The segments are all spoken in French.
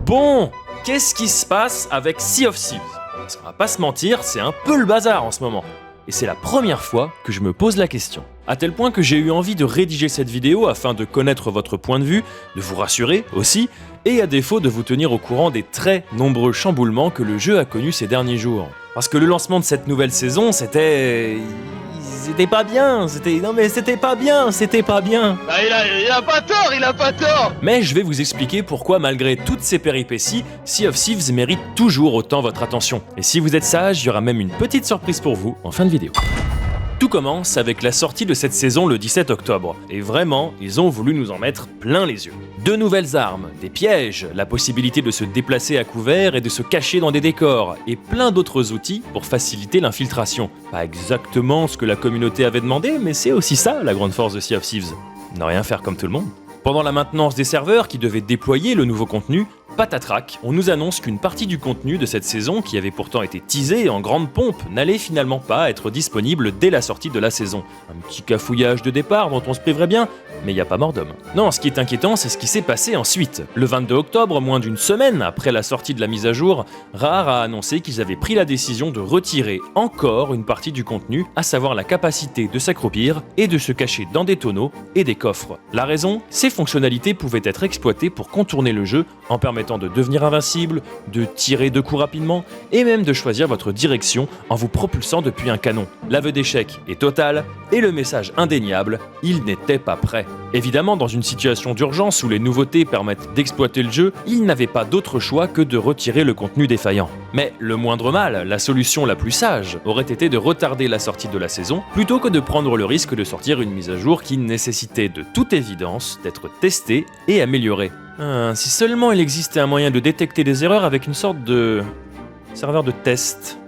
Bon, qu'est-ce qui se passe avec Sea of Thieves? Parce qu'on va pas se mentir, c'est un peu le bazar en ce moment. Et c'est la première fois que je me pose la question. À tel point que j'ai eu envie de rédiger cette vidéo afin de connaître votre point de vue, de vous rassurer aussi, et à défaut de vous tenir au courant des très nombreux chamboulements que le jeu a connus ces derniers jours. Parce que le lancement de cette nouvelle saison, c'était pas bien, c'était pas bien. Bah il a pas tort. Mais je vais vous expliquer pourquoi malgré toutes ces péripéties, Sea of Thieves mérite toujours autant votre attention. Et si vous êtes sage, il y aura même une petite surprise pour vous en fin de vidéo. Tout commence avec la sortie de cette saison le 17 octobre, et vraiment, ils ont voulu nous en mettre plein les yeux. 2 nouvelles armes, des pièges, la possibilité de se déplacer à couvert et de se cacher dans des décors, et plein d'autres outils pour faciliter l'infiltration. Pas exactement ce que la communauté avait demandé, mais c'est aussi ça la grande force de Sea of Thieves. Ne rien faire comme tout le monde. Pendant la maintenance des serveurs qui devaient déployer le nouveau contenu, patatrac, on nous annonce qu'une partie du contenu de cette saison, qui avait pourtant été teasée en grande pompe, n'allait finalement pas être disponible dès la sortie de la saison. Un petit cafouillage de départ dont on se priverait bien, mais il n'y a pas mort d'homme. Non, ce qui est inquiétant, c'est ce qui s'est passé ensuite. Le 22 octobre, moins d'une semaine après la sortie de la mise à jour, Rare a annoncé qu'ils avaient pris la décision de retirer encore une partie du contenu, à savoir la capacité de s'accroupir et de se cacher dans des tonneaux et des coffres. La raison, ces fonctionnalités pouvaient être exploitées pour contourner le jeu en permettant de devenir invincible, de tirer 2 coups rapidement, et même de choisir votre direction en vous propulsant depuis un canon. L'aveu d'échec est total, et le message indéniable, il n'était pas prêt. Évidemment, dans une situation d'urgence où les nouveautés permettent d'exploiter le jeu, il n'avait pas d'autre choix que de retirer le contenu défaillant. Mais le moindre mal, la solution la plus sage, aurait été de retarder la sortie de la saison, plutôt que de prendre le risque de sortir une mise à jour qui nécessitait de toute évidence d'être testée et améliorée. Si seulement il existait un moyen de détecter des erreurs avec une sorte de serveur de test.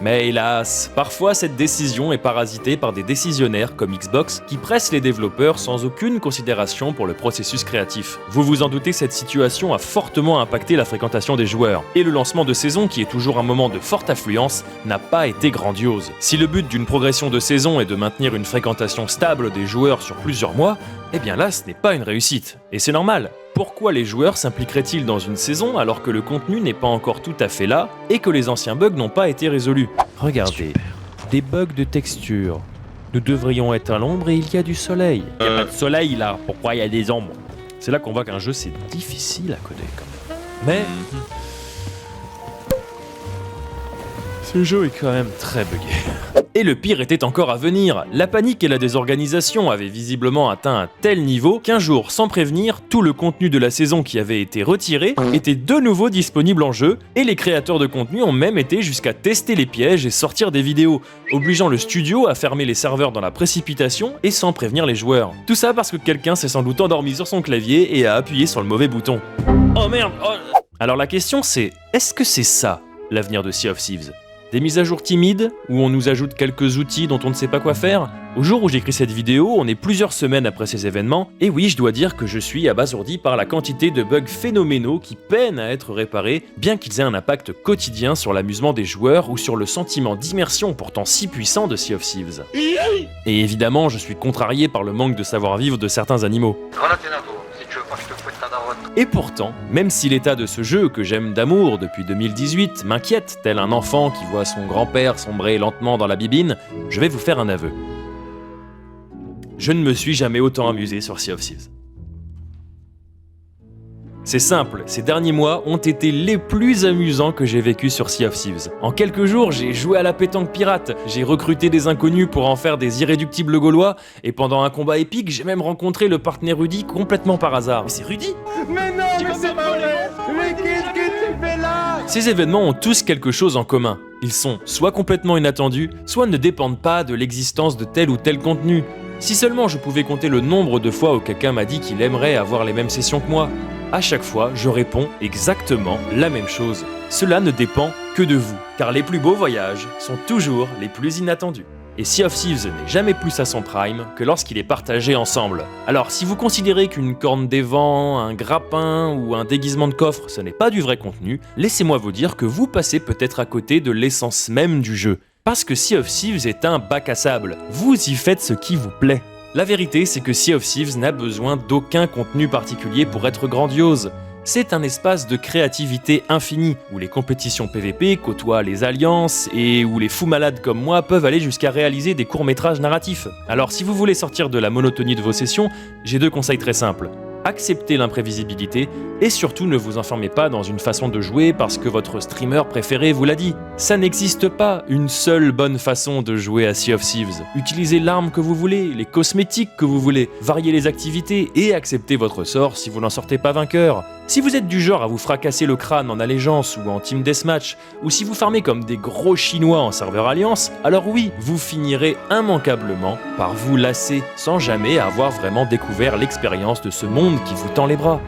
Mais hélas, parfois cette décision est parasitée par des décisionnaires comme Xbox qui pressent les développeurs sans aucune considération pour le processus créatif. Vous vous en doutez, cette situation a fortement impacté la fréquentation des joueurs. Et le lancement de saison, qui est toujours un moment de forte affluence, n'a pas été grandiose. Si le but d'une progression de saison est de maintenir une fréquentation stable des joueurs sur plusieurs mois, eh bien là ce n'est pas une réussite. Et c'est normal. Pourquoi les joueurs s'impliqueraient-ils dans une saison alors que le contenu n'est pas encore tout à fait là et que les anciens bugs n'ont pas été résolus? Regardez, des bugs de texture. Nous devrions être à l'ombre et il y a du soleil. Il n'y a pas de soleil là, pourquoi il y a des ombres? C'est là qu'on voit qu'un jeu c'est difficile à coder quand même. Mais ce jeu est quand même très buggé. Et le pire était encore à venir. La panique et la désorganisation avaient visiblement atteint un tel niveau qu'un jour, sans prévenir, tout le contenu de la saison qui avait été retiré était de nouveau disponible en jeu, et les créateurs de contenu ont même été jusqu'à tester les pièges et sortir des vidéos, obligeant le studio à fermer les serveurs dans la précipitation et sans prévenir les joueurs. Tout ça parce que quelqu'un s'est sans doute endormi sur son clavier et a appuyé sur le mauvais bouton. Oh merde! Alors la question c'est, est-ce que c'est ça l'avenir de Sea of Thieves? Des mises à jour timides, où on nous ajoute quelques outils dont on ne sait pas quoi faire? Au jour où j'écris cette vidéo, on est plusieurs semaines après ces événements, et oui, je dois dire que je suis abasourdi par la quantité de bugs phénoménaux qui peinent à être réparés, bien qu'ils aient un impact quotidien sur l'amusement des joueurs ou sur le sentiment d'immersion pourtant si puissant de Sea of Thieves. Et évidemment, je suis contrarié par le manque de savoir-vivre de certains animaux. Et pourtant, même si l'état de ce jeu que j'aime d'amour depuis 2018 m'inquiète, tel un enfant qui voit son grand-père sombrer lentement dans la bibine, je vais vous faire un aveu. Je ne me suis jamais autant amusé sur Sea of Thieves. C'est simple, ces derniers mois ont été les plus amusants que j'ai vécu sur Sea of Thieves. En quelques jours, j'ai joué à la pétanque pirate, j'ai recruté des inconnus pour en faire des irréductibles gaulois, et pendant un combat épique, j'ai même rencontré le partenaire Rudy complètement par hasard. Mais c'est Rudy? Mais non, mais c'est pas vrai. Mais qu'est-ce que tu fais là? Ces événements ont tous quelque chose en commun. Ils sont soit complètement inattendus, soit ne dépendent pas de l'existence de tel ou tel contenu. Si seulement je pouvais compter le nombre de fois où quelqu'un m'a dit qu'il aimerait avoir les mêmes sessions que moi. À chaque fois, je réponds exactement la même chose. Cela ne dépend que de vous, car les plus beaux voyages sont toujours les plus inattendus. Et Sea of Thieves n'est jamais plus à son prime que lorsqu'il est partagé ensemble. Alors si vous considérez qu'une corne des vents, un grappin ou un déguisement de coffre ce n'est pas du vrai contenu, laissez-moi vous dire que vous passez peut-être à côté de l'essence même du jeu. Parce que Sea of Thieves est un bac à sable, vous y faites ce qui vous plaît. La vérité, c'est que Sea of Thieves n'a besoin d'aucun contenu particulier pour être grandiose. C'est un espace de créativité infinie, où les compétitions PVP côtoient les alliances et où les fous malades comme moi peuvent aller jusqu'à réaliser des courts-métrages narratifs. Alors si vous voulez sortir de la monotonie de vos sessions, j'ai 2 conseils très simples. Acceptez l'imprévisibilité et surtout ne vous enfermez pas dans une façon de jouer parce que votre streamer préféré vous l'a dit. Ça n'existe pas une seule bonne façon de jouer à Sea of Thieves. Utilisez l'arme que vous voulez, les cosmétiques que vous voulez, variez les activités et acceptez votre sort si vous n'en sortez pas vainqueur. Si vous êtes du genre à vous fracasser le crâne en allégeance ou en team deathmatch, ou si vous farmez comme des gros chinois en serveur alliance, alors oui, vous finirez immanquablement par vous lasser sans jamais avoir vraiment découvert l'expérience de ce monde qui vous tend les bras.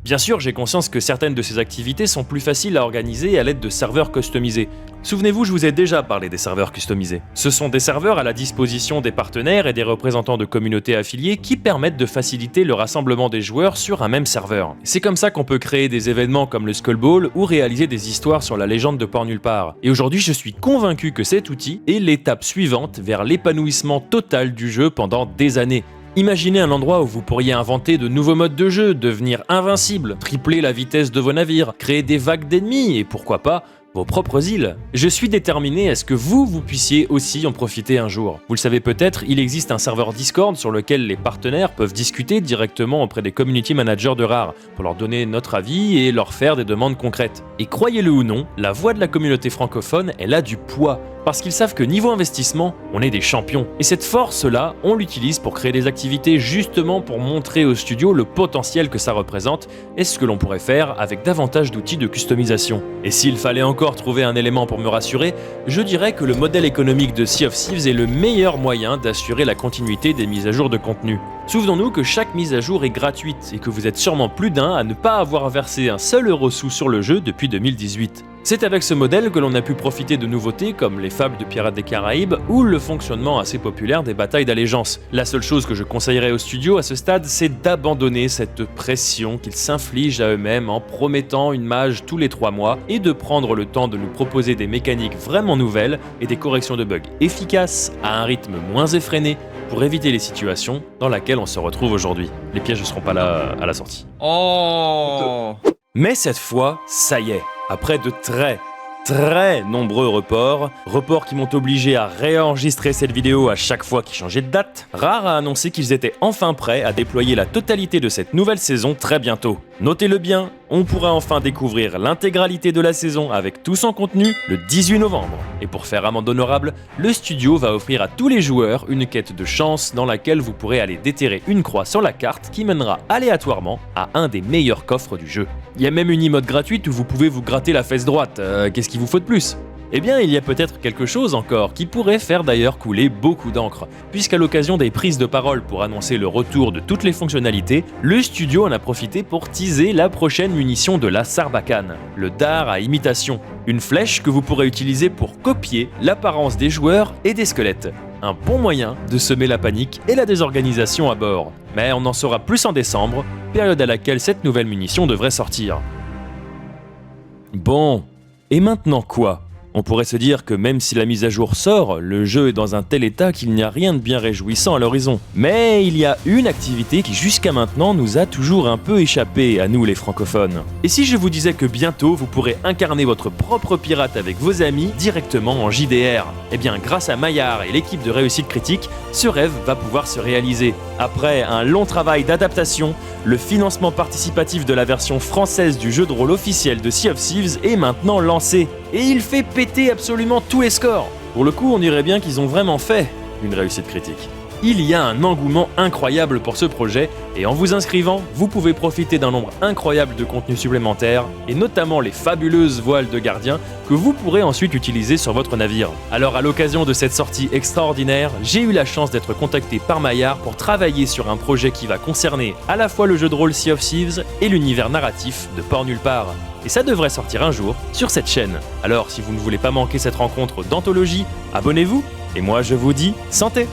Bien sûr, j'ai conscience que certaines de ces activités sont plus faciles à organiser à l'aide de serveurs customisés. Souvenez-vous, je vous ai déjà parlé des serveurs customisés. Ce sont des serveurs à la disposition des partenaires et des représentants de communautés affiliées qui permettent de faciliter le rassemblement des joueurs sur un même serveur. C'est comme ça qu'on peut créer des événements comme le Skull Ball ou réaliser des histoires sur la légende de Port Nulle Part. Et aujourd'hui, je suis convaincu que cet outil est l'étape suivante vers l'épanouissement total du jeu pendant des années. Imaginez un endroit où vous pourriez inventer de nouveaux modes de jeu, devenir invincible, tripler la vitesse de vos navires, créer des vagues d'ennemis et pourquoi pas vos propres îles. Je suis déterminé à ce que vous puissiez aussi en profiter un jour. Vous le savez peut-être, il existe un serveur Discord sur lequel les partenaires peuvent discuter directement auprès des community managers de RAR pour leur donner notre avis et leur faire des demandes concrètes. Et croyez-le ou non, la voix de la communauté francophone, elle a du poids. Parce qu'ils savent que niveau investissement, on est des champions. Et cette force-là, on l'utilise pour créer des activités justement pour montrer au studio le potentiel que ça représente et ce que l'on pourrait faire avec davantage d'outils de customisation. Et s'il fallait encore trouver un élément pour me rassurer, je dirais que le modèle économique de Sea of Thieves est le meilleur moyen d'assurer la continuité des mises à jour de contenu. Souvenons-nous que chaque mise à jour est gratuite et que vous êtes sûrement plus d'un à ne pas avoir versé un seul euro sous sur le jeu depuis 2018. C'est avec ce modèle que l'on a pu profiter de nouveautés comme les fables de Pirates des Caraïbes ou le fonctionnement assez populaire des batailles d'allégeance. La seule chose que je conseillerais aux studios à ce stade, c'est d'abandonner cette pression qu'ils s'infligent à eux-mêmes en promettant une mage tous les 3 mois et de prendre le temps de nous proposer des mécaniques vraiment nouvelles et des corrections de bugs efficaces à un rythme moins effréné pour éviter les situations dans lesquelles on se retrouve aujourd'hui. Les pièges ne seront pas là à la sortie. Oh. Mais cette fois, ça y est. Après de très nombreux reports qui m'ont obligé à réenregistrer cette vidéo à chaque fois qu'ils changeaient de date, RAR a annoncé qu'ils étaient enfin prêts à déployer la totalité de cette nouvelle saison très bientôt. Notez-le bien, on pourra enfin découvrir l'intégralité de la saison avec tout son contenu le 18 novembre. Et pour faire amende honorable, le studio va offrir à tous les joueurs une quête de chance dans laquelle vous pourrez aller déterrer une croix sur la carte qui mènera aléatoirement à un des meilleurs coffres du jeu. Il y a même une emote gratuite où vous pouvez vous gratter la fesse droite, qu'est-ce qu'il vous faut de plus ? Eh bien, il y a peut-être quelque chose encore qui pourrait faire d'ailleurs couler beaucoup d'encre, puisqu'à l'occasion des prises de parole pour annoncer le retour de toutes les fonctionnalités, le studio en a profité pour teaser la prochaine munition de la Sarbacane, le dard à imitation, une flèche que vous pourrez utiliser pour copier l'apparence des joueurs et des squelettes. Un bon moyen de semer la panique et la désorganisation à bord. Mais on en saura plus en décembre, période à laquelle cette nouvelle munition devrait sortir. Bon, et maintenant quoi ? On pourrait se dire que même si la mise à jour sort, le jeu est dans un tel état qu'il n'y a rien de bien réjouissant à l'horizon. Mais il y a une activité qui jusqu'à maintenant nous a toujours un peu échappé à nous les francophones. Et si je vous disais que bientôt vous pourrez incarner votre propre pirate avec vos amis directement en JDR ? Eh bien grâce à Maillard et l'équipe de Réussite Critique, ce rêve va pouvoir se réaliser. Après un long travail d'adaptation, le financement participatif de la version française du jeu de rôle officiel de Sea of Thieves est maintenant lancé. Et il fait péter absolument tous les scores. Pour le coup, on dirait bien qu'ils ont vraiment fait une réussite critique. Il y a un engouement incroyable pour ce projet, et en vous inscrivant, vous pouvez profiter d'un nombre incroyable de contenus supplémentaires, et notamment les fabuleuses voiles de gardien que vous pourrez ensuite utiliser sur votre navire. Alors à l'occasion de cette sortie extraordinaire, j'ai eu la chance d'être contacté par Maillard pour travailler sur un projet qui va concerner à la fois le jeu de rôle Sea of Thieves et l'univers narratif de Port Nulle Part. Et ça devrait sortir un jour sur cette chaîne. Alors si vous ne voulez pas manquer cette rencontre d'anthologie, abonnez-vous, et moi je vous dis santé!